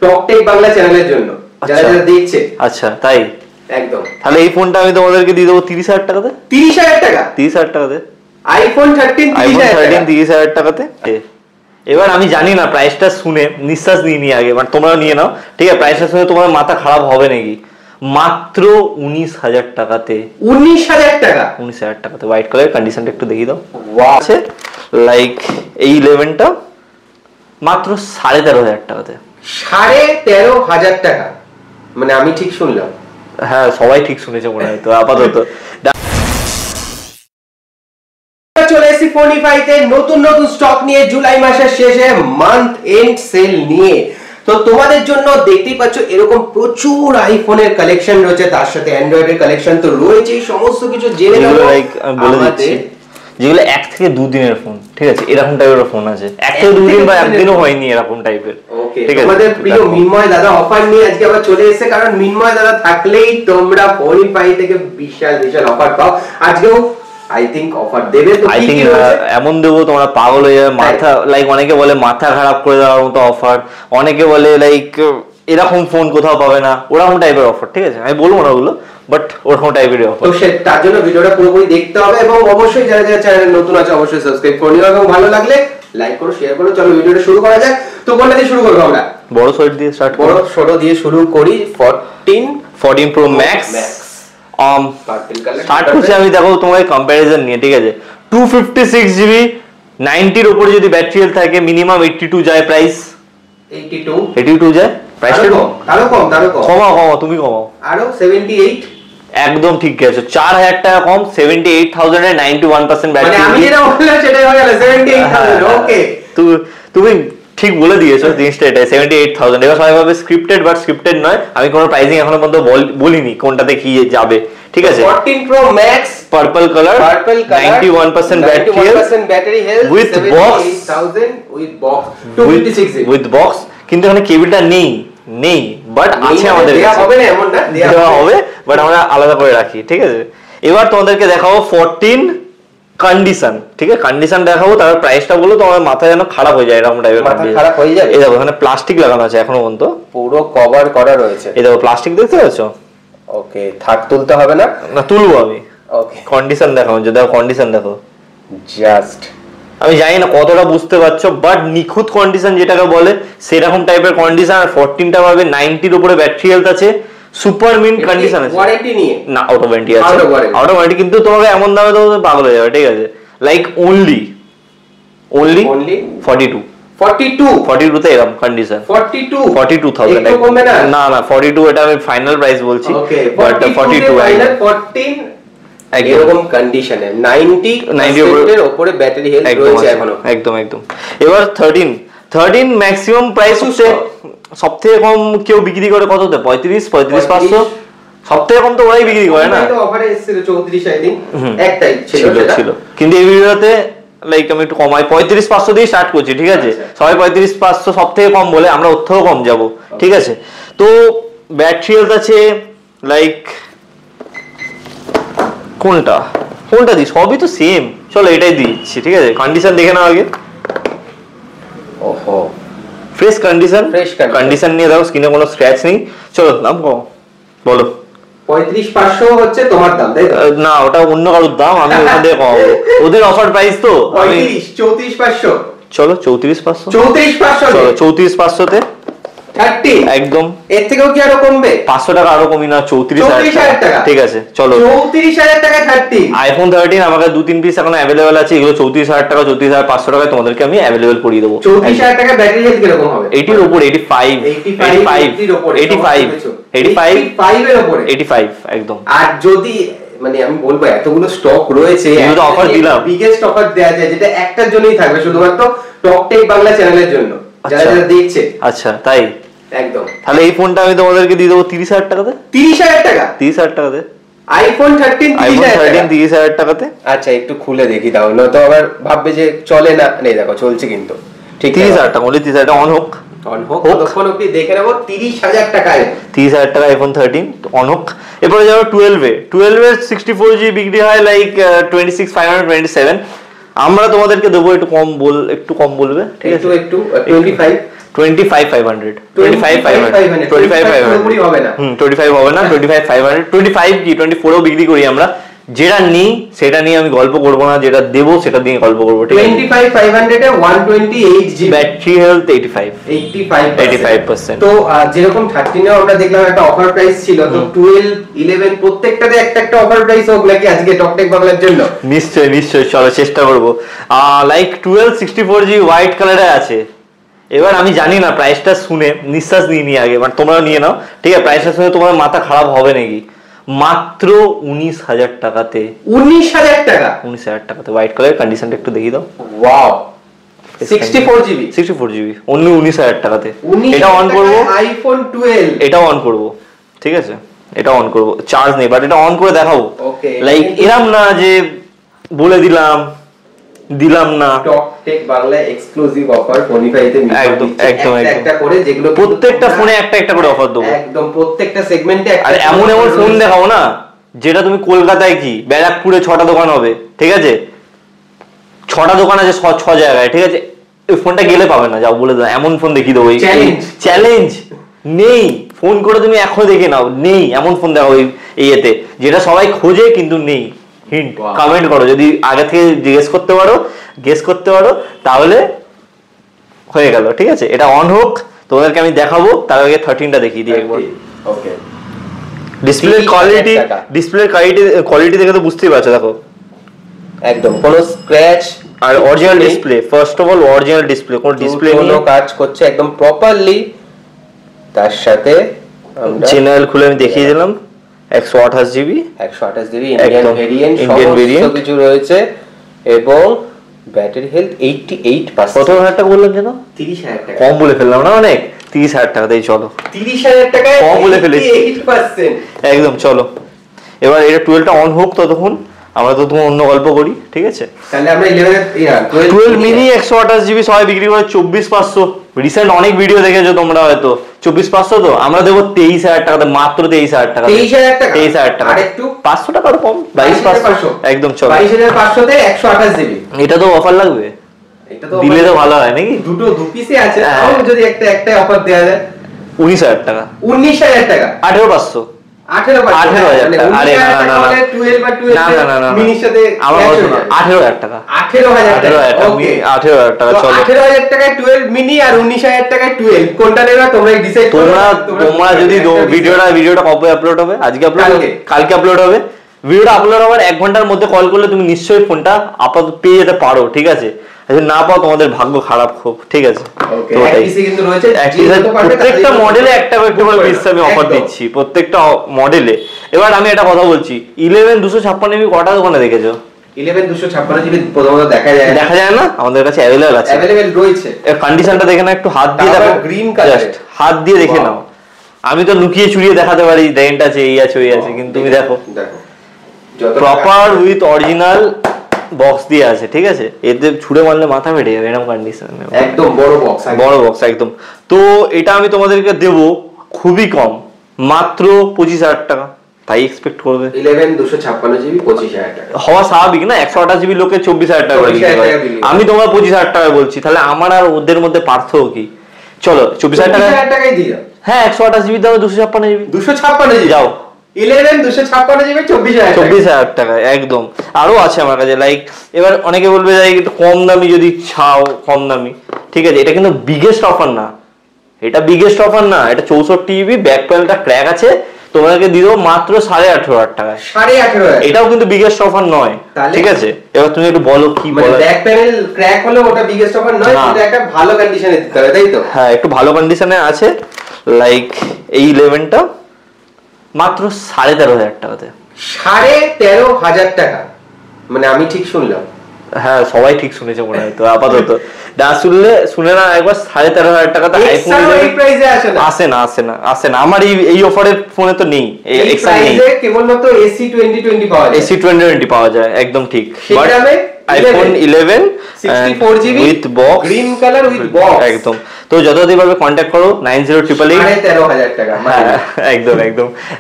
টক take Bangla চ্যানেলের জন্য, যারা যারা দেখছে। আচ্ছা তাই, একদম। তাহলে এই ফোনটা আমি তোমাদেরকে দিয়ে দেবো 30,000 টাকাতে। 30,000 টাকা? 30,000 টাকাতে আইফোন 13 30,000 টাকাতে। এবার আমি জানি না প্রাইসটা শুনে নিঃশ্বাস নিয়ে নিয়ে আগে, বাট তোমরা নিয়ে নাও, ঠিক আছে? প্রাইসটা শুনে তোমার মাথা খারাপ হবে নাকি? মাত্র 19,000 টাকাতে। 19,000 টাকা? 19,000 টাকাতে। হোয়াইট কালার, কন্ডিশনটা একটু দেখিয়ে দাও। আছে লাইক এই 11টা মাত্র 13,500 টাকাতে। 13,500 টাকা? মানে আমি ঠিক শুনলাম? হ্যাঁ, সবাই ঠিক শুনেছে মনে হয় তো আপাতত। চলে এসেছি ফোনিফাইতে নতুন নতুন স্টক নিয়ে, জুলাই মাসের শেষে মান্থ এন্ড সেল নিয়ে। তো তোমাদের জন্য দেখতেই পাচ্ছ এরকম প্রচুর আইফোনের কালেকশন রয়েছে, তার সাথে অ্যান্ড্রয়েডের কালেকশন তো রয়েছেই। সমস্ত কিছু জেনে নেব। লাইক আমি বলে দিচ্ছি, যেগুলো 1 থেকে 2 দিনের ফোন, ঠিক আছে? এরকম টাইপের ফোন আছে 1 থেকে 2 দিন বা একদিনও হয়নি এরকম টাইপের। ওকে, তোমাদের প্রিয় মিনময় দাদা অফার নিয়ে আজকে আবার চলে এসেছে, কারণ মিনময় দাদা থাকলেই তোমরা ফোনিফাই থেকে বিশাল বিশাল অফার পাও। আজকেও আই থিংক অফার দেবে। তো আই থিংক এমন দেবো তোমরা পাগল হয়ে যাবে। মাথা লাইক অনেকে বলে মাথা খারাপ করে দেওয়ার মতো অফার, অনেকে বলে লাইক এরকম ফোন কোথাও পাবে না, ওরকম টাইপের অফার, ঠিক আছে? আমি বলবো না ওগুলো, বাট ওরকম টাইপের অফার। তো তার জন্য ভিডিওটা পুরোপুরি দেখতে হবে, এবং অবশ্যই যারা যারা চ্যানেলে নতুন আছে অবশ্যই সাবস্ক্রাইব করে নিও, এবং ভালো লাগলে লাইক করো, শেয়ার করো। চলো ভিডিওটা শুরু করা যাক। তো কোনটা দিয়ে শুরু করব আমরা? বড় শট দিয়ে স্টার্ট করব। বড় শট দিয়ে শুরু করি। 14 Pro Max purple colour start করছি আমি। দেখো তোমার কম্পারিজন নিয়ে, ঠিক আছে? 256GB 90 এর উপরে যদি ব্যাটারি হেলথ থাকে, মিনিমাম 82 যায় প্রাইস। 82 যায় প্রাইস। আরো কম কমাও তুমি কমাও আরো 78। একদম ঠিক আছে, 4,000 টাকা কম, 78,000 এর 91% ব্যাটারি। মানে আমি যেটা বললাম সেটাই হয়ে গেল 78,000। ওকে, তুমি ঠিক বলে দিয়েছো জিনিসটা, এটাই 78,000। এবার সবাই ভাবে স্ক্রিপ্টেড, বাট স্ক্রিপ্টেড নয়। আমি কোনো প্রাইসিং এখনো পর্যন্ত বলিনি কোনটাতে কি যাবে, ঠিক আছে? 14 Pro Max purple colour 91% battery health with box, 78,000 with box 256 with box. কিন্তু এখানে কেবলটা নেই, বাট আছে আমাদের কাছে। দেয়া হবে না এমন না, দেওয়া হবে, বাট আমরা আলাদা করে রাখি, ঠিক আছে? এবার তোমাদেরকে দেখাবো 14 কন্ডিশন, ঠিক আছে? কন্ডিশন দেখাবো, তারপর প্রাইসটা বলো, তোমার মাথা যেন খারাপ হয়ে যায় এরকম টাইপের। মাথা খারাপ হয়ে যাবে। এই দেখো এখানে প্লাস্টিক লাগানো আছে এখনো পর্যন্ত, পুরো কভার করা রয়েছে। এই দেখো প্লাস্টিক দেখতে পাচ্ছ? ওকে, থাক তুলতে হবে না? না, তুলবো আমি। ওকে, কন্ডিশন দেখাও, যে দেখো কন্ডিশন দেখো। জাস্ট আমি জানি না কতটা বুঝতে পারছো, বাট নিখুঁত কন্ডিশন যেটাকে বলে সেরকম টাইপের কন্ডিশন। আর 14টা পাবে 90 এর উপরে ব্যাটারি হেলথ আছে, সুপার মিন্ট কন্ডিশন আছে। ওয়ারেন্টি নিয়ে না, আউট অফ ওয়ারেন্টি আছে। আউট অফ ওয়ারেন্টি, কিন্তু তোমাকে এমন দামে তো পাগল হয়ে যাবে, ঠিক আছে? লাইক অনলি 42 তে এরকম কন্ডিশন। 42,000 একটু কমবে না? না 42 এটা আমি ফাইনাল প্রাইস বলছি, বাট 42 14 এরকম কন্ডিশনে 90 এর উপরে ব্যাটারি হেলথ রয়েছে এখনো। একদম। এবার 13 ম্যাক্সিমাম প্রাইস হচ্ছে সবথেকে কম কেউ বিক্রি করে কততে? 35,500। সবথেকে কম তো ওরাই বিক্রি করে না। অফারে এসেছিল 34 আই থিং, একটাই ছিল। কিন্তু এই ভিডিওতে লাইক আমি একটু কমাই, 35,500 দিয়ে স্টার্ট করছি, ঠিক আছে? সবাই 35,500 সবথেকে কম বলে, আমরা ওর থেকেও কম যাবো, ঠিক আছে? তো ব্যাটারি হেলথ আছে লাইক কোনটা দিই? সবই তো সেম। চলো এটাই দিচ্ছি, ঠিক আছে? কন্ডিশন দেখে নাও আগে। ওহো, ফ্রেশ কন্ডিশন নিয়ে দাও, স্ক্রিনে কোনো স্ক্র্যাচ নেই। চলো দাম কম বলো। 35,500 হচ্ছে তোমার দাম, তাই তো? না, ওটা অন্য কারোর দাম, আমি ওখান থেকে কমাবো। ওদের অফার প্রাইস তো 34,500। চলো 34,500। 34,500 তে 30 একদম। এর থেকেও কি আরো কমবে? 500 টাকা আরো কমি না, 34,000 টাকা, ঠিক আছে? চলো 34,000 টাকা 30। আইফোন 13 আমার কাছে 2-3 পিস এখন अवेलेबल আছে, এগুলো 34,000 টাকা, 34,500 টাকায় তোমাদেরকে আমি अवेलेबल করিয়ে দেবো। 34,000 টাকা ব্যাটারি হেলথ কিরকম হবে? 80 এর উপর, 85 এর উপর, 85 একদম। আর যদি মানে আমি বলবো এতগুলো স্টক রয়েছে, এগুলো অফার দিলাম, বিগেস্ট অফার দেয়া যায়, যেটা একটার জন্যই থাকবে, শুধুমাত্র টক টেক বাংলা চ্যানেলের জন্য, যারা যারা দেখছে। আচ্ছা তাই? একদম। তাহলে এই ফোনটা আমি তোমাদেরকে দিয়ে দেবো 30,000 টাকাতে। 30,000 টাকা? 30,000 টাকাতে আইফোন 13 30,000 টাকাতে। আচ্ছা, একটু খুলে দেখি দাও, না তো আবার ভাববে যে চলে না। নেই, দেখো চলছে কিন্তু। ঠিক 30,000 টাকা, বলি 30,000 টাকা অন হোক। তখন অবধি দেখে নেবো 30,000 টাকায়। 30,000 টাকা আইফোন 13 অন হোক। এরপরে যাবো 12 এর 64GB বিক্রি হয় লাইক 26,527। আমরা তোমাদেরকে দেবো একটু কম একটু কম বলবে, ঠিক আছে? একটু 25 25,500 25,500 হবে না 25 হবে না 25,500 25 কি 24 ও বিক্রি করি আমরা। যেটা নিই সেটা নিয়ে আমি গল্প করব না, যেটা দেবো সেটা নিয়ে গল্প করবো। 25,500 এ 128 জিবি, ব্যাটারি হেলথ 85%। তো যেরকম 13 এও আমরা দেখলাম একটা অফার প্রাইস ছিল, তো 12 11 প্রত্যেকটাতে একটা অফার প্রাইস হোক নাকি আজকে টকটেক বাংলার জন্য? নিশ্চয়ই নিশ্চয়ই, চলো চেষ্টা করব। লাইক 12 64GB হোয়াইট কালারে আছে। এবার আমি জানি না, প্রাইসটা শুনে নিঃশ্বাস নিয়ে আগে, মানে তোমরাও নিয়ে নাও, ঠিক আছে? প্রাইসটা শুনে তোমার মাথা খারাপ হবে নাকি? মাত্র 19,000 টাকাতে। 19,000 টাকা? 19,000 টাকাতে হোয়াইট কালারের কন্ডিশনটা একটু দেখিয়ে দাও। ওয়াও, 64GB, 64GB অনলি 19,000 টাকাতে। এটা অন করব, আইফোন 12 এটা অন করব, ঠিক আছে? এটা অন করব, চার্জ নেই, বাট এটা অন করে দেখাবো। ওকে, লাইক এরকম না যে বলে দিলাম না। টকটেক বাংলা এক্সক্লুসিভ অফার 25 তে একদম একদম একটা করে, যেগুলো প্রত্যেকটা ফোনে একটা করে অফার দেবো, একদম প্রত্যেকটা সেগমেন্টে একটা। আর এমন ফোন দেখাবো না যেটা তুমি কলকাতায় কি ব্যারাকপুরে 6টা দোকান হবে, ঠিক আছে? 6টা দোকান আছে 6 জায়গায়, ঠিক আছে? এই ফোনটা গেলে পাবে না, যাও বলে দাও, এমন ফোন দেখিয়ে দেবো। চ্যালেঞ্জ নেই, ফোন করে তুমি এখনো দেখে নাও, নেই এমন ফোন দেখাবো এই এতে, যেটা সবাই খোঁজে কিন্তু নেই। হিন্ট কমেন্ট করো, যদি আগে থেকে গেস করতে পারো তাহলে হয়ে গেল, ঠিক আছে? এটা অন হোক, তোমাদেরকে আমি দেখাবো, তার আগে 13টা দেখিয়ে দিই একবার। ওকে, ডিসপ্লের কোয়ালিটি দেখে তো বুঝতেই পারছো, দেখো একদম কোনো স্ক্র্যাচ, আর original display. First of all original display, কোন ডিসপ্লে নিয়ে কাজ করছে একদম প্রপারলি। তার সাথে জেনারেল খুলে আমি দেখিয়ে দিলাম, 128GB ইন্ডিয়ান ভেরিয়েন্ট কিছু রয়েছে, এবং ব্যাটারি হেলথ 88%। কত হাজার টাকা বললাম যেন? 30,000 টাকা। কম বলে ফেললাম না অনেক? 30,000 টাকাতেই চলো। 30,000 টাকায় কম বলে ফেলেছি 88%। একদম, চলো এবার এটা 12টা অন হোক, ততক্ষণ আমরা তো তোমার অন্য গল্প করি, ঠিক আছে? তাহলে আমরা 12 মিনি 128GB সবাই বিক্রি করে 24,500। রিসেন্ট অনেক ভিডিও দেখেছো তোমরা, হয়তো 24,500, তো আমরা দেবো 23,000 টাকাতে, মাত্র 23,000 টাকা। 23,000 টাকা, আর একটু 500 টাকার কম, 22,500 একদম। চলো 22,500 তে 128GB। এটা তো অফার লাগবে, এটা তো দিলে তো ভালো হয় নাকি? দু পিসে আছে, তাও যদি একটা অফার দেয়া যায়। 19,000 টাকা, 19,000 টাকা, 18,500। 18,000 আরে না 12 বা 12 মিনির সাথে আমার 18,000 টাকা, 18,000 টাকা। ওকে, 18,000 টাকা। চলো 18,000 টাকায় 12 মিনি আর 19,000 টাকায় 12, কোনটা নেবে তোমরা ডিসাইড করো। তোমরা যদি ভিডিওটা কবে আপলোড হবে? আজকে আপলোড হবে, কালকে আপলোড হবে। ভিডিওটা আপলোড হওয়ার 1 ঘন্টার মধ্যে কল করলে তুমি নিশ্চয়ই ফোনটা আপাতত পেয়ে যেতে পারো, ঠিক আছে? যদি না পাও তোমাদের ভাগ্য খারাপ খুব, ঠিক আছে? তো এটাই কিন্তু রয়েছে, প্রত্যেকটা মডেলে একটা করে পিস আমি অফার দিচ্ছি, প্রত্যেকটা মডেলে। এবার আমি একটা কথা বলছি, 11 256GB কটা দোকানে দেখেছো? 11 256GB প্রথমত দেখা যায় না, আমাদের কাছে অ্যাভেলেবল রয়েছে। এর কন্ডিশনটা দেখে না, একটু হাত দিয়ে দেখো, গ্রিন কালার, হাত দিয়ে দেখে নাও। আমি তো লুকিয়ে চুরিয়ে দেখাতে পারি, ডেন্ট আছে, এই আছে, ওই আছে, কিন্তু তুমি দেখো প্রপার উইথ অরিজিনাল বক্স দিয়ে আছে, ঠিক আছে? এতে ছুড়ে মারলে মাথা ফেটে যাবে, এরকম কন্ডিশন, একদম বড় বক্স একদম। তো এটা আমি তোমাদেরকে দেবো খুবই কম, মাত্র 25,000 টাকা। তাই এক্সপেক্ট করবে 11 256GB 25,000 টাকা হওয়া স্বাভাবিক না? 128GB লোকে 24,000 টাকা করে বিক্রি করে, আমি তোমরা 25,000 টাকা বলছি, তাহলে আমার আর ওদের মধ্যে পার্থক্য কি? চলো 24,000 টাকায় দিয়ে দাও। হ্যাঁ, 128GB দাও, 256GB যাও। 11 256GB 24,000 টাকা একদম। আরো আছে আমার কাছে, লাইক এবার অনেকে বলবে যে একটু কম দামি যদি চাও, কম দামি, ঠিক আছে? এটা কিন্তু বিগেস্ট অফার না, এটা 64GB, ব্যাক প্যানেলটা ক্র্যাক আছে, তোমাকে দিয়ে দেবো মাত্র 18,500 টাকায়। 18,500, এটাও কিন্তু বিগেস্ট অফার নয়, ঠিক আছে? এবার তুমি একটু বলো কি বলো। ব্যাক প্যানেল ক্র্যাক হলো ওটা বিগেস্ট অফার নয়, এটা একটা ভালো কন্ডিশনে দিতে হবে, তাই তো? হ্যাঁ, একটু ভালো কন্ডিশনে আছে। লাইক এই 11টা মাত্র 13,500 টাকাতে। 13,500 টাকা, মানে আমি ঠিক শুনলাম? হ্যাঁ, সবাই ঠিক শুনেছে মনে হয়। তো আপাতত না শুনে না একবার 13,500 টাকাতে আইফোন আসে না আমার এই অফারের ফোনে তো নেই, কেবলমাত্র AC 2020 পাওয়া যায়, একদম ঠিক। But iPhone 11 64GB with box, green colour with box, একদম। তো যতদিন পারবে কন্টাক্ট করো 9088 13,500 টাকা, একদম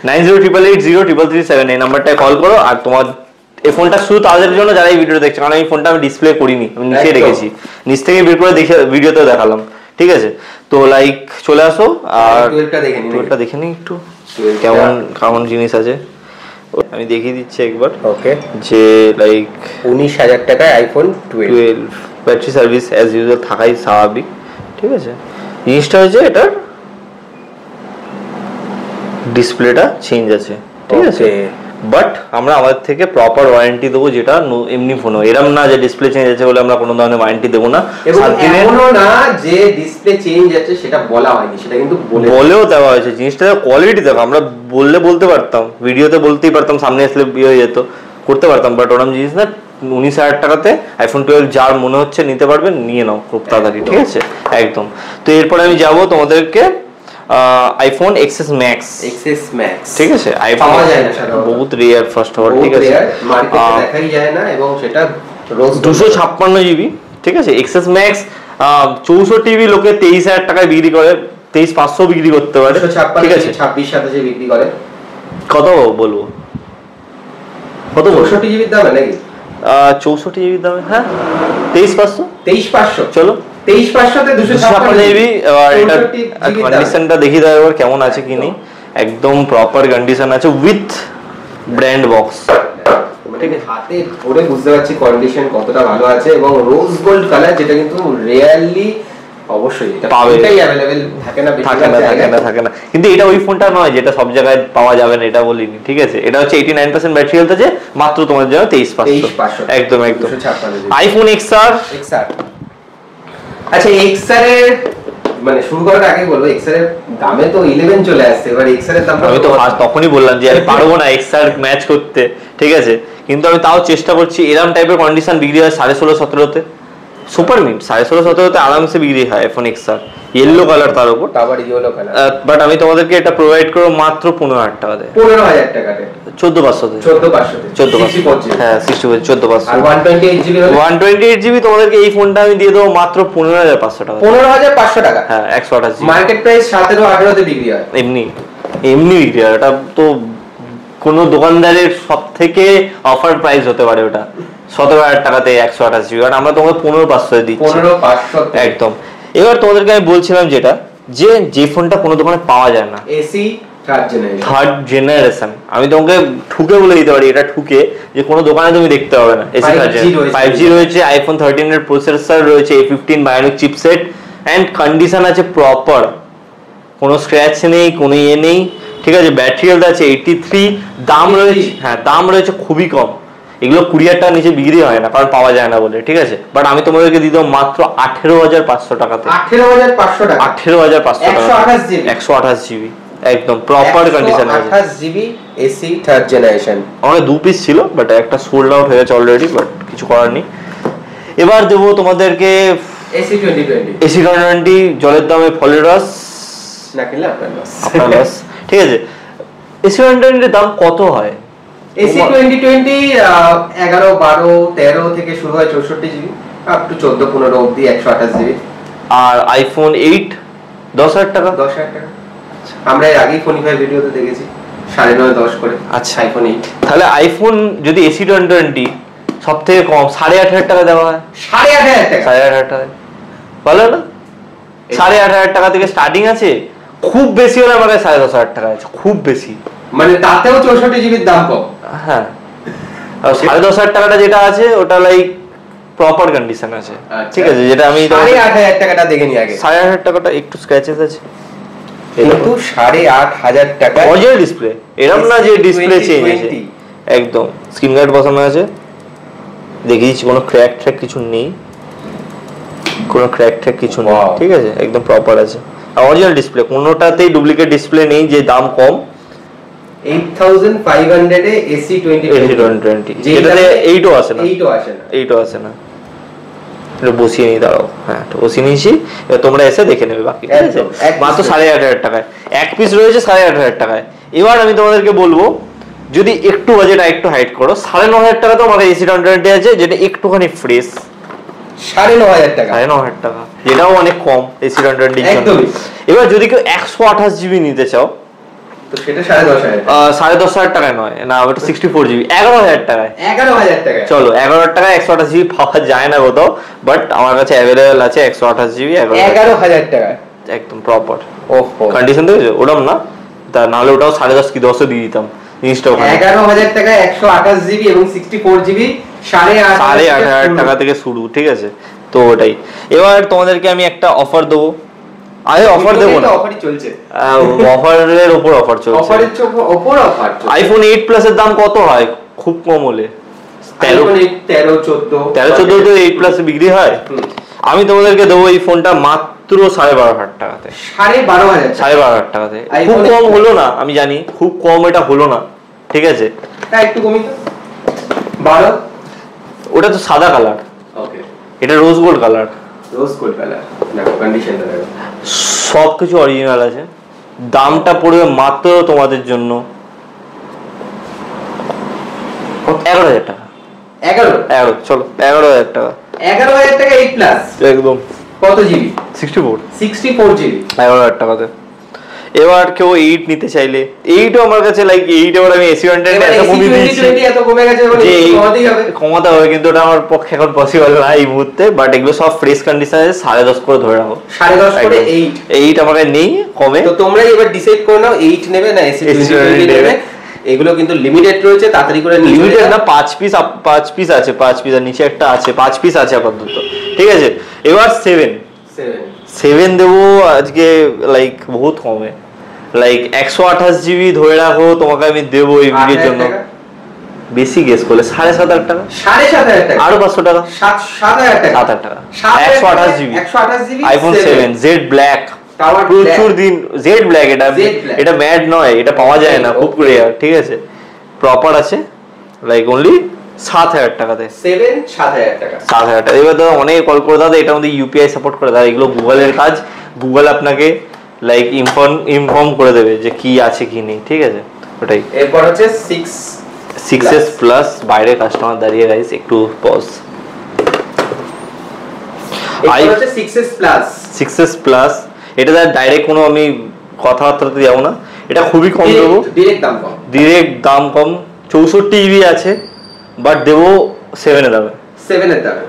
9088033337 এই নাম্বারটায় কল করো। আর তোমার এই ফোনটা শুধু তাদের জন্য যারা এই ভিডিও দেখছে, কারণ এই ফোনটা আমি ডিসপ্লে করিনি, আমি নিচে রেখেছি, নিচ থেকে বের করে দেখে ভিডিওতে দেখালাম, ঠিক আছে? তো লাইক চলে আসো আর 12টা দেখে নিই একটু কেমন কেমন জিনিস আছে আমি দেখিয়ে দিচ্ছি একবার। ওকে, যে লাইক 19,000 টাকায় iPhone 12 battery service as usual থাকাই স্বাভাবিক, ঠিক আছে। জিনিসটা হচ্ছে এটার ডিসপ্লেটা চেঞ্জ আছে, ঠিক আছে, বাট আমরা আমাদের থেকে প্রপার ওয়ারেন্টি দেবো, যেটা এমনি ফোনও এরকম না যে ডিসপ্লে চেঞ্জ আছে বলে আমরা কোনো ধরনের ওয়ারেন্টি দেবো না। এবং এমনও না যে ডিসপ্লে চেঞ্জ আছে সেটা বলা হয়নি, সেটা কিন্তু বলেও দেওয়া হয়েছে। জিনিসটা কোয়ালিটি দেখো, আমরা বলতে পারতাম, ভিডিওতে বলতেই পারতাম, সামনে আসলে বিয়ে হয়ে যেত, করতে পারতাম, বাট ওরকম জিনিস না। 19,000 টাকাতে আইফোন 12 যার মনে হচ্ছে নিতে পারবেন, নিয়ে নাও খুব তাড়াতাড়ি, ঠিক আছে, একদম। তো এরপরে আমি যাবো তোমাদেরকে আইফোন এক্সএস ম্যাক্স, ঠিক আছে। আইফোন পাওয়া যায় না, বহুত রেয়ার ফার্স্ট অফ অল, ঠিক আছে, মার্কেটে দেখাই যায় না, এবং সেটা 256 জিবি, ঠিক আছে। এক্সএস ম্যাক্স 64 জিবি লোকে 23,000 টাকায় বিক্রি করে, 23,500 বিক্রি করতে পারে, ঠিক আছে, 26-27 বিক্রি করে। কত বলবো, কত 64 জিবির দামে নাকি? 64 জিবির দামে, হ্যাঁ 23,500 চলো 23,500 তে 256 জিবি। আর এটা কন্ডিশনটা দেখি দাও এবার কেমন আছে কি নেই। একদম প্রপার কন্ডিশন আছে উইথ ব্র্যান্ড বক্স, ঠিক আছে, হাতে ধরে বুঝতে পারছি কন্ডিশন কতটা ভালো আছে। এবং রোজ গোল্ড কালার, যেটা কিন্তু রিয়েলি অবশ্যই এটা এটাই अवेलेबल থাকে না, থাকে না। কিন্তু এটা ওই ফোনটা নয় যেটা সব জায়গায় পাওয়া যাবে না, এটা বলিনি, ঠিক আছে। এটা হচ্ছে 89% ব্যাটারি হেলথ আছে, মাত্র তোমার জন্য 23,500, একদম একদম। IPhone XR। আচ্ছা, XR এর মানে শুরু করার আগে বলবো, XR এর দামে তো 11 চলে আসছে। এবার XR এর দামটা আমি তো তখনই বললাম যে আমি পারবো না XR ম্যাচ করতে, ঠিক আছে, কিন্তু আমি তাও চেষ্টা করছি। এরকম টাইপের কন্ডিশন বিক্রি হয় 16,500-17তে, সুপার মিন্ট 16,500-17তে আরামসে বিক্রি হয় আইফোন XR, ইয়েলো কালার তার উপর, আবার ইয়েলো কালার। বাট আমি তোমাদেরকে এটা প্রোভাইড করব মাত্র 15,000 টাকাতে, 15,000 টাকাতে, 14,500, হ্যাঁ 14,500। আর 128 জিবি 128 জিবি তোমাদেরকে এই ফোনটা আমি দিয়ে দেবো মাত্র 15,500 টাকা, 15,500 টাকা, হ্যাঁ 128 জিবি। মার্কেট প্রাইস 17-18 তে বিক্রি হয়, এমনি বিক্রি হয়। এটা তো কোনো দোকানদারের সব থেকে অফার প্রাইস হতে পারে ওটা, 17,000 টাকাতে 128 জিবি, কারণ আমরা তোমাকে 15,500 দিচ্ছি, 15,500 একদম। এবার তোমাদেরকে আমি বলছিলাম যেটা, যে ফোনটা কোনো দোকানে পাওয়া যায় না, এসি থার্ড জেনারেশন, আমি তোমাকে ঠুকে বলে দিতে পারি, এটা ঠুকে, যে কোনো দোকানে তুমি দেখতে হবে না। এসি থার্ড জেনারেশন 5G রয়েছে, আইফোন 13 এর প্রসেসর রয়েছে, A15 Bionic chipset, and condition আছে প্রপার, কোনো স্ক্র্যাচ নেই, কোনো নেই, ঠিক আছে। ব্যাটারি হেলথ আছে 83, দাম রয়েছে, হ্যাঁ দাম রয়েছে খুবই কম, এগুলো 20,000 টাকার নিচে বিক্রি হয় না, কারণ পাওয়া যায় না বলে, ঠিক আছে। বাট আমি তোমাদেরকে দিয়ে দেবো মাত্র 18,500 টাকাতে, 18,500 টাকা, 18,500 টাকা, 128 জিবি, একদম প্রপার কন্ডিশন আছে, 128 জিবি এসি থার্ড জেনারেশন। আমাদের 2 পিস ছিল, বাট একটা সোল্ড আউট হয়ে গেছে অলরেডি, বাট কিছু করার নেই। এবার দেবো তোমাদেরকে এসি 2020 জলের দামে ফলের রস, না কিনলে আপনার লস, ঠিক আছে। এসি 2020 এর দাম কত হয়? এসি 2020 11, 12, 13 থেকে শুরু হয় 64 জিবি, আপ টু 14, 15 অবধি 128 জিবি। আর আইফোন 8 10,000 টাকা, 10,000 টাকা। আমরা এর আগেই ফোনিফাই ভিডিওতে দেখেছি 9.5, 10 করে। আচ্ছা, আইফোন 8, তাহলে আইফোন যদি এসি 2020 সব থেকে কম 8,500 টাকা দেওয়া হয়, 8,500 টাকা, 8,500 টাকা ভালো না? 8,500 টাকা থেকে স্টার্টিং আছে, খুব বেশি হলে আমার 10,500 টাকা আছে, খুব বেশি, মানে তাতেও 64 জিবির দাম কম, হ্যাঁ। আর 10,500 টাকাটা যেটা আছে ওটা লাইক প্রপার কন্ডিশন আছে, ঠিক আছে, যেটা আমি 8,500 টাকাটা দেখে নি আগে। 8,500 টাকাটা একটু স্ক্র্যাচেস আছে, কিন্তু 8,500 টাকা অরিজিনাল ডিসপ্লে, এরকম না যে ডিসপ্লে চেঞ্জ আছে, একদম স্ক্রিন গার্ড বসানো আছে, দেখিয়েছি, কোনো ক্র্যাক ট্র্যাক কিছু নেই, কোনো ক্র্যাক ট্র্যাক কিছু নেই, ঠিক আছে, একদম প্রপার আছে। আর অরিজিনাল ডিসপ্লে, কোনোটাতেই ডুপ্লিকেট ডিসপ্লে নেই, যে দাম কম। 8,500 এ এসি 2020, যেটাতে 8ও আসে না, 8ও আসে না। এটা বসিয়ে নিই, দাঁড়াও, হ্যাঁ বসিয়ে নিয়েছি, এবার তোমরা এসে দেখে নেবে বাকি, ঠিক আছে। মাত্র 8,500 টাকায় এক পিস রয়েছে, 8,500 টাকায়। এবার আমি তোমাদেরকে বলবো, যদি একটু বাজেট একটু হাইট করো, 9,500 টাকা তো আমার এসি 2020 আছে, যেটা একটুখানি ফ্রেশ, 9,500 টাকা, 9,500 টাকা, যেটাও অনেক কম এসি 2020 এর জন্য। এবার যদি কেউ 128 জিবি নিতে চাও, তো সেটা 10,500, 10,500 টাকায় নয় না, ওটা 64 জিবি 11,000 টাকায়, 11,000 টাকা, চলো 11,000 টাকায় 128 জিবি পাওয়া যায় না কোথাও, বাট আমার কাছে অ্যাভেলেবেল আছে 128 জিবি 11,000 টাকা। একদম প্রপার ওহো কন্ডিশন দেখেছো, ওরম না তা নাহলে ওটাও 10.5 কি 10 দিয়ে দিতাম জিনিসটা। 11,000 টাকা 128 জিবি এবং 64 জিবি 8,500 টাকা থেকে শুরু, ঠিক আছে। তো ওটাই, এবার তোমাদেরকে আমি একটা অফার দেবো। আরে অফার দেবো না, অফারই চলছে, অফারের উপর অফার চলছে, অফারের উপর অফার। আইফোন 8 প্লাস এর দাম কত হয় খুব কম হলে? 13 14 তো 8 প্লাস বিক্রি হয়। আমি তোমাদেরকে দেবো এই ফোনটা মাত্র 12,500 টাকাতে। 12,500 টাকাতে খুব কম হলো না, আমি জানি খুব কম এটা হলো না, ঠিক আছে। হ্যাঁ একটু কমই তো 12। ওটা তো সাদা কালার, ওকে এটা rose gold colour. Rose gold colour, দেখো কন্ডিশনটা দেখো, সবকিছু অরিজিনাল আছে। দামটা পড়বে মাত্র তোমাদের জন্য 11,000 টাকা। 11 চলো 11,000 টাকা। 11,000 টাকা 8 প্লাস একদম। কত জিবি? 64 জিবি 11,000 টাকাতে। এবার কেউ 8 নিতে চাইলে 8ও আমার কাছে লাইক 8 এবার আমি AC 110 এত কমিয়ে দিয়েছি, এত কমে গেছে বলে কমাতেই হবে, কমাতে হবে, কিন্তু ওটা আমার পক্ষে এখন পসিবল না এই মুহূর্তে। বাট এগুলো সব ফ্রেশ কন্ডিশন আছে, 10.5 করে ধরে রাখো, 10.5 করে 8 আমাকে নেই কমে। তো তোমরা এবার ডিসাইড করে নাও 8 নেবে না AC 20 নেবে। এগুলো কিন্তু লিমিটেড রয়েছে, তাড়াতাড়ি করে নিয়ে লিমিটেড না, 5 পিস আছে, 5 পিস আর নিচে একটা আছে, 5 পিস আছে আপাতত, ঠিক আছে। এবার 7 দেবো আজকে লাইক বহুত কমে, লাইক 128 জিবি ধরে রাখো তোমাকে আমি দেবো এই ভিডিওর জন্য। বেশি গেস করলে 7,500 টাকা, 7,500 টাকা, আরো 500 টাকা, 7,000 টাকা, 7,000 টাকা। 128 জিবি আইফোন 7 জেড ব্ল্যাক, প্রচুর দিন জেড ব্ল্যাক, এটা ম্যাট নয়, এটা পাওয়া যায় না, খুব রেয়ার, ঠিক আছে। প্রপার আছে, লাইক অনলি 7,000 টাকাতে। 7,000 টাকা। এবার তো অনেকে কল করে দাদা এটার মধ্যে ইউপিআই সাপোর্ট করে, দাদা এগুলো গুগলের কাজ, গুগল আপনাকে লাইক ইনফর্ম করে দেবে যে কি আছে কি নেই, ঠিক আছে। ওটাই। এরপর হচ্ছে 6s প্লাস, বাইরে কাস্টমার দাঁড়িয়ে গাইস একটু পজ। এরপর হচ্ছে 6s প্লাস, এটা ডাইরেক্ট কোনো আমি কথাবার্তাতে যাবো না, এটা খুবই কম দেবো, ডিরেক্ট দাম কম। 64 জিবি আছে, বাট দেবো 7 এর দামে, 7,000 টাকা,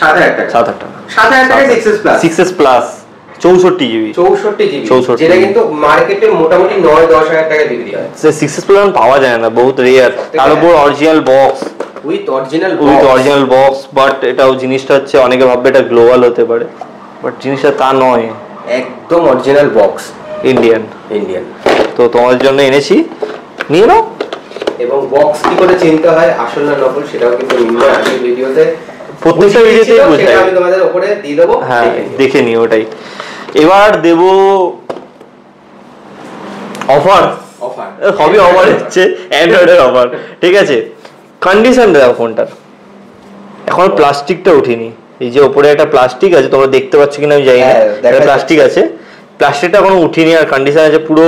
7,000 টাকা 6s প্লাস 64 জিবি, যেটা কিন্তু মার্কেটে মোটামুটি 9-10,000 টাকা বিক্রি হয়। 6s প্লাস পাওয়া যায় না, বহুত রেয়ার, তার উপর original box, with original box. But এটাও জিনিসটা হচ্ছে অনেকে ভাববে এটা গ্লোবাল হতে পারে, বাট জিনিসটা তা নয়, একদম অরিজিনাল বক্স, ইন্ডিয়ান। তো তোমাদের জন্য এনেছি, নিয়ে নাও। এবং বক্স কি করে চিনতে হয় আসল না নকল সেটাও কিন্তু নিম্ন আগের ভিডিওতে, প্রত্যেকটা ভিডিওতেই বোঝাই, আমি তোমাদের উপরে দিয়ে দেবো, হ্যাঁ দেখে নিও। ওটাই। এবার দেব অফার, সবই অফার হচ্ছে, অ্যান্ড্রয়েডের অফার, ঠিক আছে। কন্ডিশন দেখো ফোনটার, এখন প্লাস্টিকটা উঠিনি, এই যে উপরে একটা প্লাস্টিক আছে, তোমরা দেখতে পাচ্ছ কিনা আমি জানি না, এটা প্লাস্টিক আছে, প্লাস্টিকটা এখনো উঠিনি, আর কন্ডিশন আছে পুরো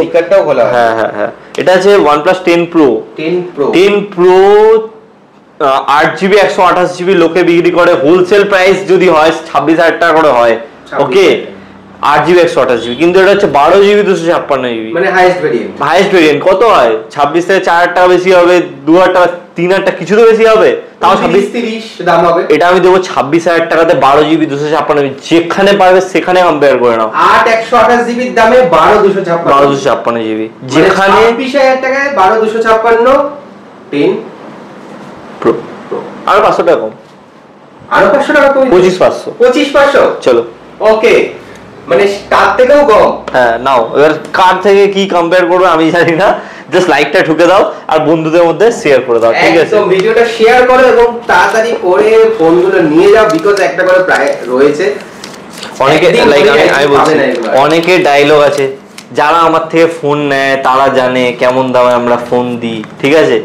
স্টিকারটাও খোলা। হ্যাঁ এটা আছে OnePlus 10 Pro 8GB 128 জিবি লোকে বিক্রি করে, হোলসেল প্রাইস যদি হয় 26,000 টাকা করে হয়, ওকে। 8GB 128 জিবি, কিন্তু এটা হচ্ছে 12GB 256 জিবি, মানে হাইয়েস্ট ভেরিয়েন্ট। কত হয়? 26 থেকে 4,000 টাকা বেশি হবে, 2,000 টাকা 3,000 টাকা কিছু তো বেশি হবে, তাও 26-30 দাম হবে। এটা আমি দেবো 26,000 টাকাতে 12GB 256 জিবি, যেখানে পারবে সেখানে কম্পেয়ার করে নাও। 8 জিবির দামে 12 জিবি, যেখানে 26,000 টাকায় 12 10 Pro আর 500 টাকা কম, আরো 500 টাকা কম, 25,500 চলো, ওকে, মানে তার থেকেও কম। হ্যাঁ নাও, এবার কার থেকে কি কম্পেয়ার করবে আমি জানি না, জাস্ট লাইকটা ঠুকে দাও আর বন্ধুদের মধ্যে শেয়ার করে দাও, ঠিক আছে। একদম ভিডিওটা শেয়ার করো এবং তাড়াতাড়ি করে ফোনগুলো নিয়ে যাও, বিকজ একটা করে প্রায় রয়েছে। অনেকে লাইক আমি বলছি, অনেকে ডায়লগ আছে, যারা আমার থেকে ফোন নেয় তারা জানে কেমন দামে আমরা ফোন দিই, ঠিক আছে।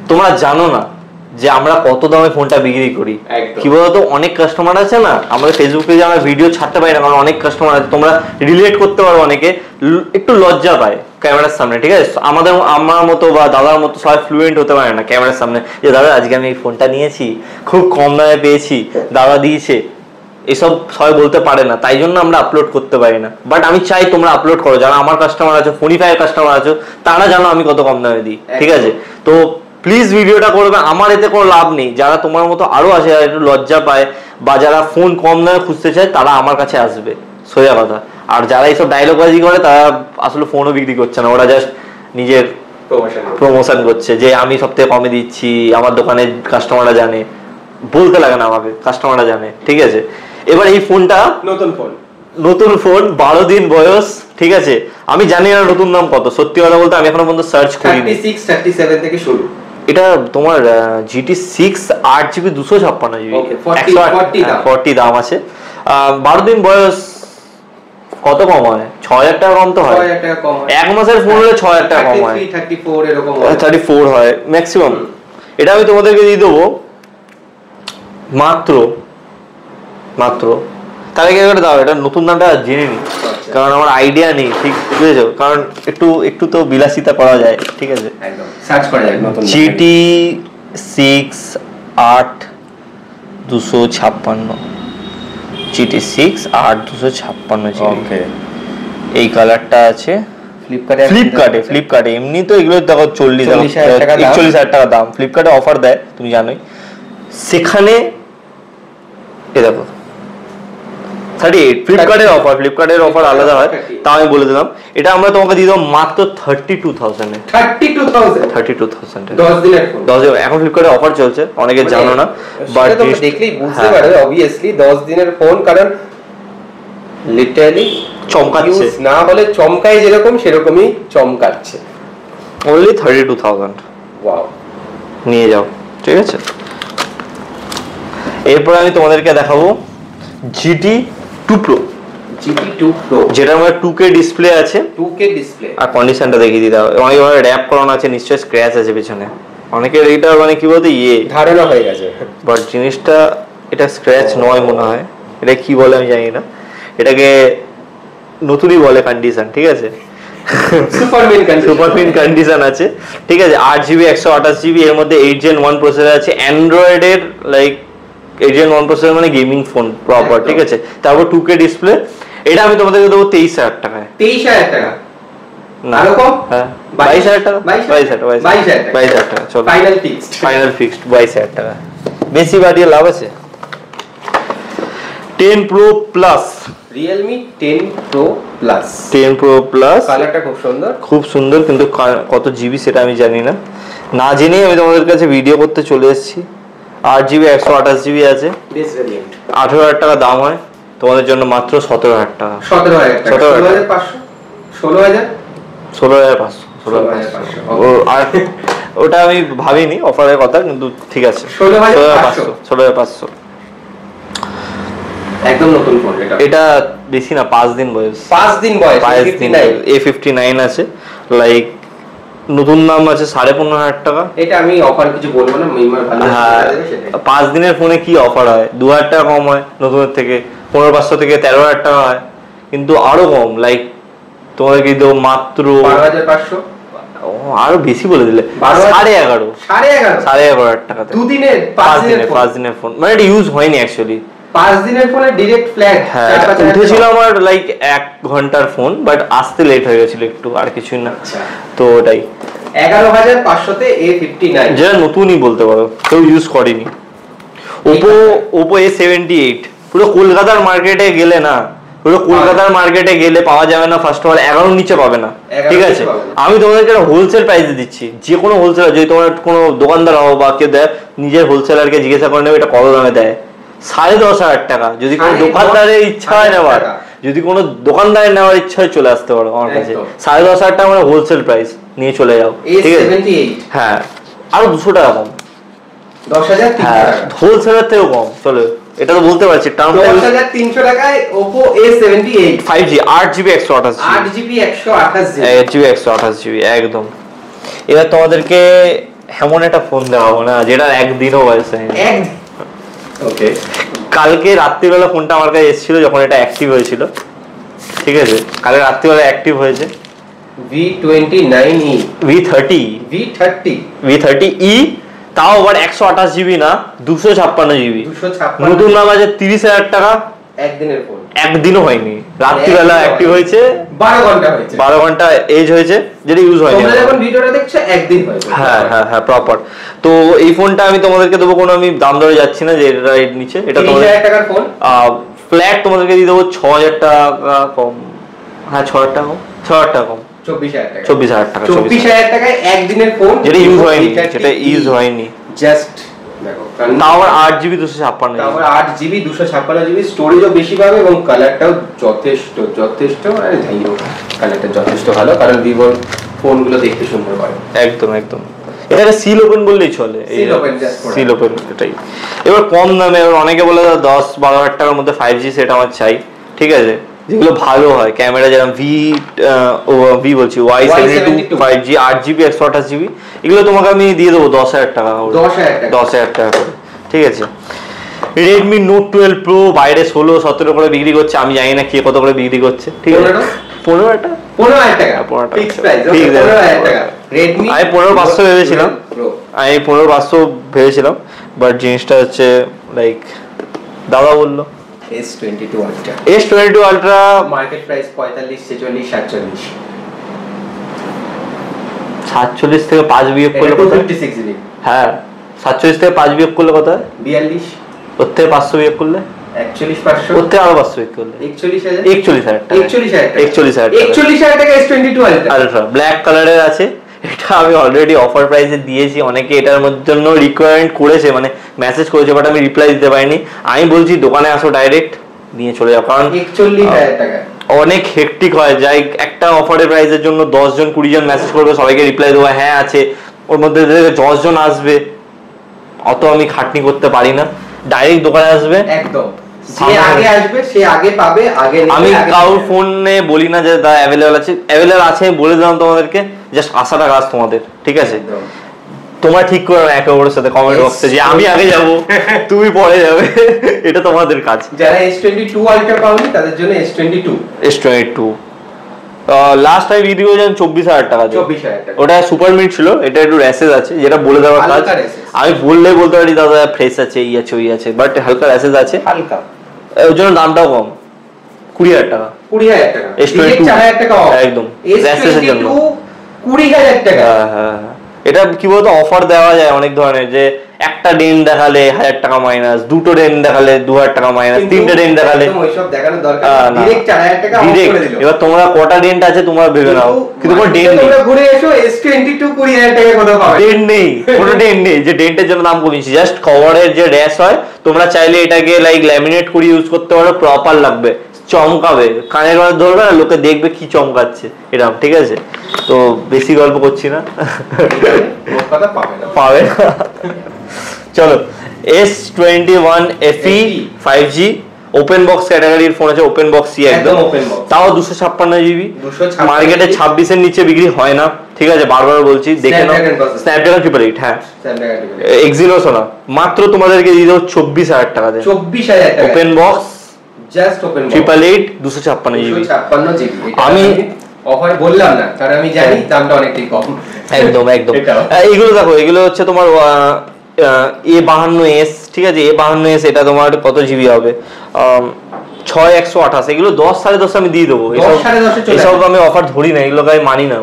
তোমরা জানো না যে আমরা কত দামে ফোনটা বিক্রি করি। কি বলতো, অনেক কাস্টমার আছে না, আমাদের ফেসবুক পেজে আমরা ভিডিও ছাড়তে পারি না, কারণ অনেক কাস্টমার আছে, তোমরা রিলেট করতে পারো, অনেকে একটু লজ্জা পায় ক্যামেরার সামনে, ঠিক আছে। আমার মতো বা দাদার মতো সবাই ফ্লুয়েন্ট হতে পারে না ক্যামেরার সামনে, যে দাদা আজকে আমি এই ফোনটা নিয়েছি, খুব কম দামে পেয়েছি, দাদা দিয়েছে, এসব সবাই বলতে পারে না, তাই জন্য আমরা আপলোড করতে পারি না। বাট আমি চাই তোমরা আপলোড করো, যারা আমার কাস্টমার আছো, ফোনিফাই কাস্টমার আছো, তারা জানো আমি কত কম দামে দিই, ঠিক আছে। তো প্লিজ ভিডিওটা করবে, আমার এতে কোনো লাভ নেই, যারা তোমার মতো আরো আছে, যারা একটু লজ্জা পায় বা যারা ফোন কম দামে খুঁজতে চায়, তারা আমার কাছে আসবে। সোজা কথা। আর যারা এইসব ডায়লগবাজি করে তারা আসলে ফোনও বিক্রি করছে না, ওরা জাস্ট নিজের প্রমোশন করছে যে আমি সব থেকে কমে দিচ্ছি, আমার দোকানে কাস্টমাররা জানে, বলতে লাগে না আমাকে, কাস্টমাররা জানে, ঠিক আছে। এবার এই ফোনটা নতুন ফোন 12 দিন বয়স, ঠিক আছে। আমি জানি না নতুন দাম কত, সত্যি কথা বলতে আমি এখনো পর্যন্ত সার্চ করিনি। 36-37 থেকে শুরু। এটা তোমার GT6 8GB 256GB, 40 দাম আছে। 12 দিন বয়স, কত কম হয়? 6000 টাকা কম তো হয়, 6000 টাকা কম হয়। এক মাসের ফোন হলে 6000 টাকা কম হয়, 34 এরকম হয়, 34 হয় ম্যাক্সিমাম। এটা আমি তোমাদেরকে দিয়ে দেবো মাত্র তার আগে করে দাও, এটা নতুন দামটা জেনে নি, কারণ আমার আইডিয়া নেই, ঠিক বুঝেছো, কারণ একটু তো বিলাসিতা করা যায়, ঠিক আছে, একদম সার্চ করা যায় নতুন। GT6 8256, GT6 8256 ওকে। এই কালারটা আছে ফ্লিপকার্টে। এমনি তো এগুলো দেখো 41,000 টাকা দাম, ফ্লিপকার্টে অফার দেয় তুমি জানোই, সেখানে এ দেখো 38 ফ্লিপকার্টের অফার আলাদা হয়, তা আমি বলে দিলাম। এটা আমরা তোমাকে দিয়ে দেবো মাত্র 32,000 এ। 32,000 10 দিনের ফোন। এখন ফ্লিপকার্টে অফার চলছে, অনেকে জানো না, বাট তুমি দেখলেই বুঝতে পারবে অবভিয়াসলি 10 দিনের ফোন, কারণ লিটারালি চমকাচ্ছে, না বলে চমকায় যেরকম সেরকমই চমকাচ্ছে। only 32,000। ওয়াও, নিয়ে যাও, ঠিক আছে। এরপর আমি তোমাদেরকে দেখাবো GT2 Pro, যেটা আমার 2K ডিসপ্লে আছে, 2K ডিসপ্লে। আর কন্ডিশনটা দেখিয়ে দিই দাও, অনেকভাবে র‍্যাপ করানো আছে, নিশ্চয়ই স্ক্র্যাচ আছে পেছনে, অনেকের এইটা মানে কি বলতে ধারণা হয়ে গেছে, বাট জিনিসটা এটা স্ক্র্যাচ নয় মনে হয়, এটা কি বলে আমি জানি না, এটাকে নতুনই বলে কন্ডিশন, ঠিক আছে, সুপারমিন কন্ডিশন আছে, ঠিক আছে। 8GB 128GB, এর মধ্যে 8 Gen 1 প্রসেসর আছে, অ্যান্ড্রয়েডের লাইক 8 Gen 1 প্রসেসর মানে গেমিং ফোন প্রপার, ঠিক আছে। তারপর 2K ডিসপ্লে, এটা আমি তোমাদেরকে দেবো 23,000 টাকায়। 23,000 টাকা না, হ্যাঁ 22,000 টাকা, 22,000 টাকা, চলো ফাইনাল ফিক্সড 22,000 টাকা, বেশি বাড়িয়ে লাভ আছে। 10 Pro Plus, Realme 10 Pro Plus, কালারটা খুব সুন্দর, কিন্তু কত জিবি সেটা আমি জানি না, না জেনেই আমি তোমাদের কাছে ভিডিও করতে চলে এসেছি। 8GB 128GB আছে, 18,000 টাকা দাম হয়, তোমাদের জন্য মাত্র 17,000 টাকা। 16,500 আর ওটা আমি ভাবিনি অফারের কথা, কিন্তু ঠিক আছে 16,500 একদম নতুন ফোন। এটা বেশি না, 5 দিন বয়স, A59 আছে, লাইক নতুন দাম আছে 15,500 টাকা। এটা আমি অফার কিছু বলবো না, মিনিমাম ভালো। হ্যাঁ, 5 দিনের ফোনে কি অফার হয়? 2,000 টাকা কম হয় নতুনের থেকে, 15,500 থেকে 13,000 টাকা হয়, কিন্তু আরো কম, লাইক তোমাদের কি দেবো মাত্র 12,500, আরো বেশি বলে দিলে 11,500 টাকা। 5 দিনের ফোন, মানে এটা ইউজ হয়নি অ্যাকচুয়ালি, 5 দিনের ফোনে ডাইরেক্ট ফ্ল্যাট। হ্যাঁ, উঠেছিল আমার লাইক 1 ঘন্টার ফোন, বাট আসতে লেট হয়ে গেছিল একটু, আর কিছুই না। তো ওটাই 11,500 তে A59, যেটা নতুনই বলতে পারো, কেউ ইউজ করেনি। Oppo A78 পুরো কলকাতার মার্কেটে গেলে না, পাওয়া যাবে না, ফার্স্ট অফ অল 11 নিচে পাবে না, ঠিক আছে। আমি তোমাদেরকে হোলসেল প্রাইসে দিচ্ছি, যে কোনো হোলসেলার, যদি তোমার কোনো দোকানদার হও বা কেউ দেয়, নিজের হোলসেলারকে জিজ্ঞাসা করে নেবে এটা কত দামে দেয়। 10,500 টাকা। যদি কোনো দোকানদারের ইচ্ছা হয় নেওয়ার, চলে আসতে পারো আমার কাছে। 10,500 টাকা মানে হোলসেল প্রাইস, নিয়ে চলে যাও, ঠিক আছে। হ্যাঁ, আরো 200 টাকা কম, 10,000, হ্যাঁ হোলসেলার থেকেও কম, চলো এটা তো বলতে পারছি। 10,300 টাকায় Oppo A78 5G 8GB 128GB একদম। এবার তোমাদেরকে এমন একটা ফোন দেখাবো না যেটার একদিনও বয়স হয়নি। ওকে, কালকে রাত্রিবেলা ফোনটা আমার কাছে এসেছিল যখন এটা অ্যাক্টিভ হয়েছিল, ঠিক আছে, কালকে রাত্রিবেলা অ্যাক্টিভ হয়েছে। V29e V30e, তাও আবার 128GB না, 256GB। নতুন দাম আছে 30,000 টাকা। একদিনও হয়নি, রাত্রিবেলা অ্যাক্টিভ হয়েছে, 12 ঘন্টা এজ হয়েছে, যেটা ইউজ হয়নি। তোমরা যখন ভিডিওটা দেখছো একদিন হয়েছে। হ্যাঁ প্রপার। তো এই ফোনটা আমি তোমাদেরকে দেবো, কোনো আমি দাম দরে যাচ্ছি না যে এটা নিচে, এটা 30,000 টাকার ফোন, ফ্ল্যাট তোমাদেরকে দিয়ে দেবো 6,000 টাকা কম। হ্যাঁ 6,000 টাকা কম, 6,000 টাকা কম, 24,000 টাকা। 24,000 টাকায় একদিনের ফোন যেটা ইউজ হয়নি, যেটা ইউজ হয়নি, জাস্ট দেখো তাও আবার 8GB 256, তাও আবার 8GB 256GB স্টোরেজও বেশি পাবে এবং কালারটাও যথেষ্ট আরে যাই হোক কালারটা যথেষ্ট ভালো, কারণ ভিভোর ফোনগুলো দেখতে সুন্দর হয়। একদম একদম, এটাকে সিল ওপেন বললেই চলে, সিল ওপেন এটাই। এবার কম দামে, এবার অনেকে বলে 10-12,000 টাকার মধ্যে 5G সেট আমার চাই, ঠিক আছে, যেগুলো ভালো হয়, ক্যামেরা যেরকম ভি বলছি Y72 5G 8GB 128GB, এগুলো তোমাকে আমি দিয়ে দেবো 10,000 টাকা, 10,000 টাকা করে, ঠিক আছে। Redmi Note 12 Pro বাইরে 16-17 করে বিক্রি করছে, আমি জানি না কে কত করে বিক্রি করছে, ঠিক আছে। 15,000 টাকা, 15,000 টাকা ফিক্স প্রাইস, 15,000 টাকা Redmi। আমি 15,500 ভেবেছিলাম, আমি 15,500 ভেবেছিলাম, বাট জিনিসটা হচ্ছে লাইক দাদা বললো S22 Ultra, S22 Ultra market price 45, 46, 47। 47 থেকে 5 বিয়োগ করলে কত? 256GB। হ্যাঁ 47 থেকে 5 বিয়োগ করলে কত হয়? 42। ওর থেকে 500 বিয়োগ করলে 41,500। ওর থেকে আরো 500 বিয়োগ করলে 41,000 টাকা। 41,000 টাকা S22 Ultra ব্ল্যাক কালারের আছে। এটা আমি অলরেডি অফার প্রাইসে দিয়েছি, অনেকে এটার জন্য রিকোয়ারমেন্ট করেছে, মানে মেসেজ করেছে, বাট আমি রিপ্লাই দিতে পারিনি। আমি বলছি দোকানে আসো, ডাইরেক্ট নিয়ে চলে যাও, কারণ 41,000 টাকা অনেক হেক্টিক হয়, যাই একটা অফারের প্রাইসের জন্য 10 জন 20 জন মেসেজ করবে, সবাইকে রিপ্লাই দেবো হ্যাঁ আছে, ওর মধ্যে 10 জন আসবে, অত আমি খাটনি করতে পারি না। ডাইরেক্ট দোকানে আসবে, একদম যে আগে আসবে সে আগে পাবে, আগে নেবে। আমি কারোর ফোনে বলি না যে দা অ্যাভেলেবল আছে, অ্যাভেলেবল আছে বলে দিলাম তোমাদেরকে, জাস্ট আসাটা কাজ তোমাদের, ঠিক আছে। তোমরা ঠিক করো একে অপরের সাথে কমেন্ট বক্সে যে আমি আগে যাব তুমি পরে যাবে, এটা তোমাদের কাজ। যারা S22 Ultra পাওনি তাদের জন্য S22 লাস্ট টাইম ভিডিও যেন 24,000 টাকা, 24,000 টাকা, ওটা সুপার মিট ছিল, এটা একটু র্যাশেস আছে, যেটা বলে দেওয়ার কাজ। আমি বললেই বলতে পারি দাদা ফ্রেশ আছে, এই আছে ওই আছে, বাট হালকা র্যাশেস আছে, হালকা, ওর জন্য দামটাও কম, 20,000 টাকা, 20,000 টাকা, S22 4,000 টাকা একদম র্যাশেসের জন্য 20,000 টাকা। হ্যাঁ এটা কি বলতো, অফার দেওয়া যায় অনেক ধরনের, যে একটা ডেন দেখালে 1,000 টাকা মাইনাস, দুটো ডেন দেখালে 2,000 টাকা মাইনাস, তিনটে ডেন দেখালে ওইসব দেখানোর দরকার নেই, ডাইরেক্ট 4,000 টাকা অফ করে দিল। এবার তোমরা কটা ডেন্ট আছে তোমরা ভেবে নাও, কিন্তু কোনো ডেন্ট নেই, তোমরা ঘুরে এসো S22 20,000 টাকা কত পাবে, ডেন্ট নেই, কোনো ডেন্ট নেই, যে ডেন্টের জন্য দাম কমিয়েছি, জাস্ট কভারের যে র্যাশ হয়, তোমরা চাইলে এটাকে লাইক ল্যামিনেট করে ইউজ করতে পারো, প্রপার লাগবে, চমকাবে, কানের মধ্যে ধরবে না, লোকে দেখবে কি চমকাচ্ছে এরকম, ঠিক আছে। তো বেশি গল্প করছি না, পাবে না। চলো S21 FE 5G open box ক্যাটাগরির ফোন আছে, ওপেন বক্স একদম, তাও 256GB, মার্কেটে 26 এর নিচে বিক্রি হয় না, ঠিক আছে, বারবার বলছি, দেখে নাও। স্ন্যাপড্রাগন 888, হ্যাঁ এক্সিনোস না, মাত্র তোমাদেরকে দিয়ে দেবো 24,000 টাকাতে, 24,000 টাকা open box, just open box 888 256GB। আমি অফার বললাম না, কারণ আমি জানি দামটা অনেকটাই কম, একদম এইগুলো দেখো, এগুলো হচ্ছে তোমার A52s, ঠিক আছে, A52s, এটা তোমার কত জিবি হবে, 6/128, এগুলো 10 10.5 আমি দিয়ে দেবো, এসব আমি অফার ধরি না, এগুলোকে আমি মানি না,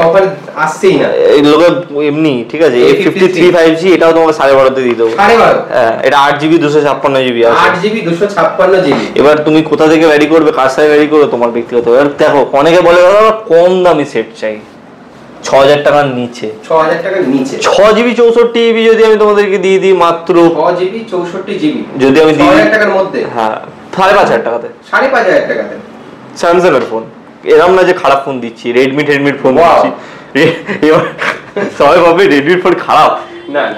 অফার আসছেই না এগুলোকে এমনি, ঠিক আছে। A53 5G এটাও তোমাকে 12.5 দিয়ে দেবো, 12.5, হ্যাঁ এটা 8GB 256GB আছে, 8GB 256GB। এবার তুমি কোথা থেকে ভ্যারি করবে, কার সাথে ভ্যারি করবে, তোমার ব্যক্তিগত। এবার দেখো অনেকে বলে কম দামি সেট চাই, 6,000 টাকার নিচে, 6,000 টাকার নিচে 6GB 64GB যদি আমি তোমাদেরকে দিয়ে দিই, মাত্র 6GB 64GB যদি আমি দিই 6,000 টাকার মধ্যে, হ্যাঁ 5,500 টাকাতে, 5,500 টাকাতে স্যামসাং এর ফোন। এরকম না যে খারাপ ফোন দিচ্ছি, রেডমি ফোন দিচ্ছি, এবার সবাই ভাবে রেডমি ফোন খারাপ,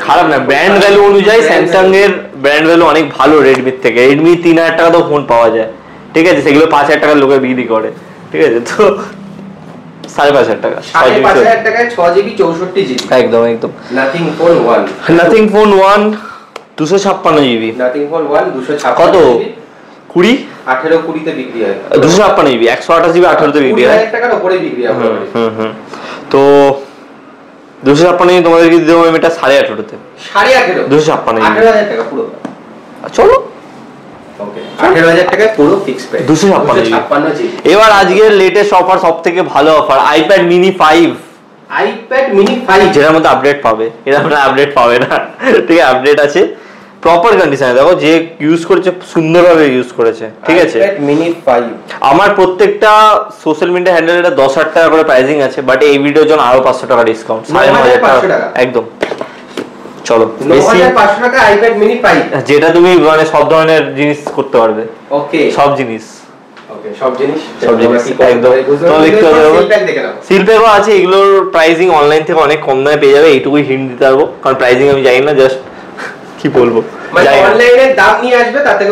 খারাপ না, ব্র্যান্ড ভ্যালু অনুযায়ী স্যামসাং এর ব্র্যান্ড ভ্যালু অনেক ভালো রেডমির থেকে। রেডমি 3,000 টাকা তো ফোন পাওয়া যায়, ঠিক আছে, সেগুলো 5,000 টাকার লোকে বিক্রি করে, ঠিক আছে, তো 5,500 টাকা, 5,500 টাকায় 6GB 64GB, একদম একদম। Nothing phone 1 256GB, nothing phone 1 256 কত 20 18-20 তে বিক্রি হয়, 256GB 128GB 18 তে বিক্রি হয়, 20,000 টাকার উপরে বিক্রি হয়। তো 256 তোমাদেরকে দিতে হবে এটা 18.5 তে, 18.5 18,000 টাকা পুরো, চলো 18,000 টাকায় পুরো ফিক্স প্রাইস 256GB। এবার আজকের লেটেস্ট অফার, সবথেকে ভালো offer, iPad mini 5, iPad mini 5 যেটার মধ্যে আপডেট পাবে, এর মধ্যে আপডেট পাবে না, ঠিক আছে, আপডেট আছে, প্রপার কন্ডিশনে, দেখো যে ইউজ করেছে সুন্দরভাবে ইউজ করেছে, ঠিক আছে। iPad mini 5 আমার প্রত্যেকটা সোশ্যাল মিডিয়া হ্যান্ডেল এটা 10,000 টাকা করে প্রাইসিং আছে, বাট এই ভিডিওর জন্য আরো 500 টাকা ডিসকাউন্ট, 9,500 টাকা একদম। চলো 9,500 টাকা iPad mini 5, যেটা তুমি মানে সব ধরনের জিনিস করতে পারবে। ওকে সব জিনিস সব জিনিস একদম। তো দেখতে পারো সিল প্যাকও আছে, এগুলোর প্রাইসিং অনলাইন থেকে অনেক কম দামে পেয়ে যাবে, এইটুকুই হিন্ট দিতে পারবো, কারণ প্রাইসিং আমি জানি না, জাস্ট কি বলবো, মানে অনলাইনে দাম নিয়ে আসবে তার থেকে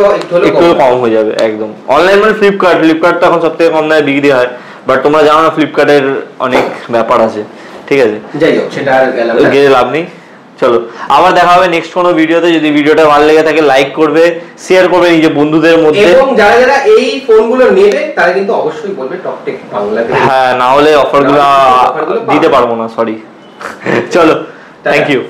একটু কম হয়ে যাবে একদম। অনলাইন মানে ফ্লিপকার্ট তো এখন সবথেকে কম দামে বিক্রি হয়, বাট তোমরা জানো না ফ্লিপকার্টের অনেক ব্যাপার আছে, ঠিক আছে। যাই হোক সেটা আর গেলে লাভ নেই। চলো আবার দেখা হবে নেক্সট কোনো ভিডিওতে। যদি ভিডিওটা ভালো লেগে থাকে লাইক করবে, শেয়ার করবে নিজের বন্ধুদের মধ্যে, এবং যারা যারা এই ফোনগুলো নেবে তারা কিন্তু অবশ্যই বলবে টকটেক বাংলাতে, হ্যাঁ, না হলে অফারগুলো দিতে পারবো না, সরি। চলো, থ্যাংক ইউ।